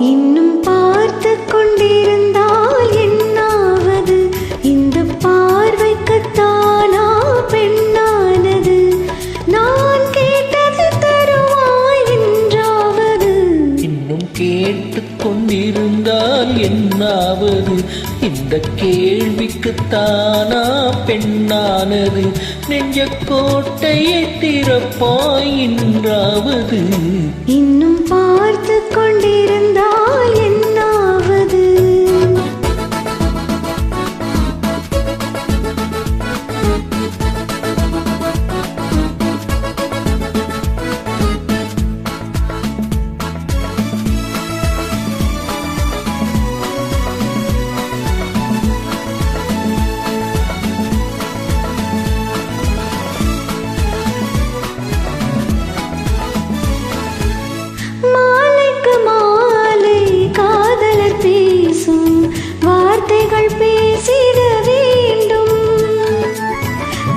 இன்னும் பார்த்து கொண்டிருந்தால் என்னாவது? இந்த பார்வைக்குத்தானா பெண்ணானது? நான் கேட்டது தருவாய் என்றாவது? இன்னும் கேட்டு கொண்டிருந்தால் என்னாவது? இந்த கேள்விக்குத்தானா பெண்ணானது? நெஞ்ச கோட்டையை திறப்பாய் என்றாவது? இன்னும் பார்த்து கொண்டிருந்தால் என்னாவது? வார்த்தைகள் பேசிட வேண்டும்.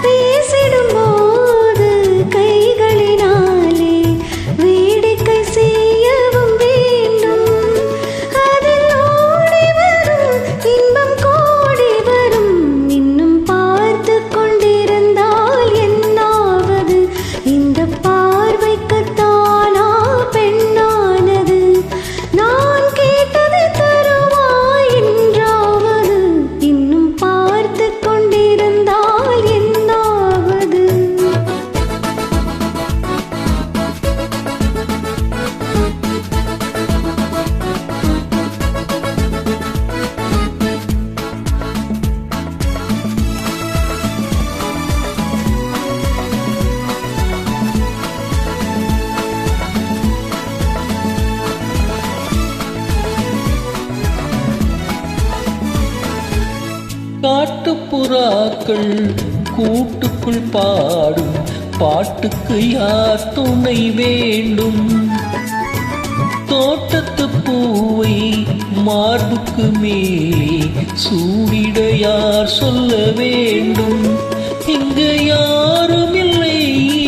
பேசிடும் போது கைகளினாலே வேடிக்கை செய்யவும் வேண்டும். அதில் ஓடி வரும் இன்பம் கோடி வரும். இன்னும் பார்த்து கொண்டிருந்தால் என்னாவது? இந்த பார்வைக்குத்தானா பெண்ணானது? நான் கேட்டது தருவாய் என்றாவது? இன்னும் பார்த்து கொண்டிருந்தால் என்னாவது? காட்டுப்புறாக்கள் கூட்டுக்குள் பாடும் பாட்டுக்கு யார் துணை வேண்டும்? தோட்டத்து பூவை மார்புக்கு மேலே சூடிட யார் சொல்ல வேண்டும்? இங்கு யாரும் இல்லை,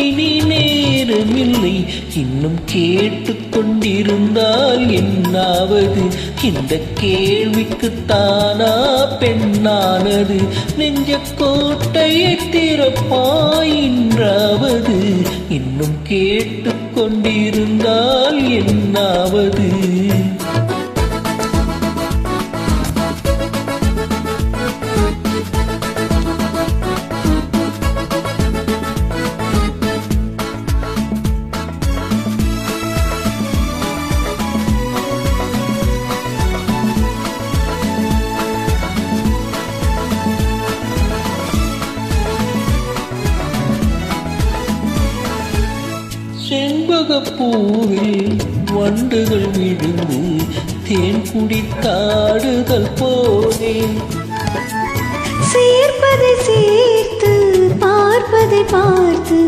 இனி நேரமில்லை. இன்னும் கேட்டு கொண்டிருந்தால் என்னாவது? இந்த கேள்விக்குத்தானா பெண்ணானது? நெஞ்ச கோட்டையை திறப்பாய் என்றாவது? இன்னும் கேட்டு கொண்டிருந்தால் என்னாவது? செண்பகப்பூவில் வண்டுகள் விழுந்து தேன் குடித்தாடுதல் போலே, சேர்ப்பதை சேர்த்து பார்ப்பதை பார்த்து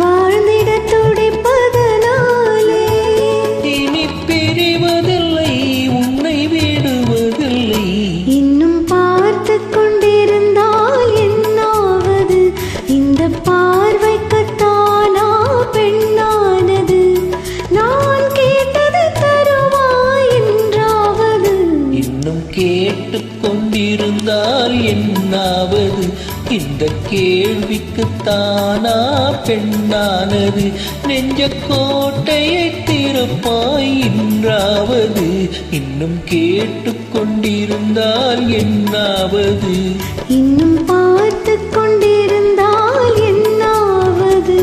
வாழ்ந்திட துடிப்பதனாலே இனி பிரிவதில்லை, உன்னை விடுவதில்லை. இன்னும் பார்த்து கொண்டிருந்தால் என்னாவது? இந்த பார்வைக்குத்தானா பெண்ணானது? நான் கேட்டது தருவாய் என்றாவது? இன்னும் கேட்டு கொண்டிருந்தால் என்னாவது? இந்த கேள்விக்குத்தானா பெண்ணானது? நெஞ்ச கோட்டையை திறப்பாய் என்றாவது? இன்னும் கேட்டு கொண்டிருந்தால் என்னாவது? இன்னும் பார்த்து கொண்டிருந்தால் என்னாவது?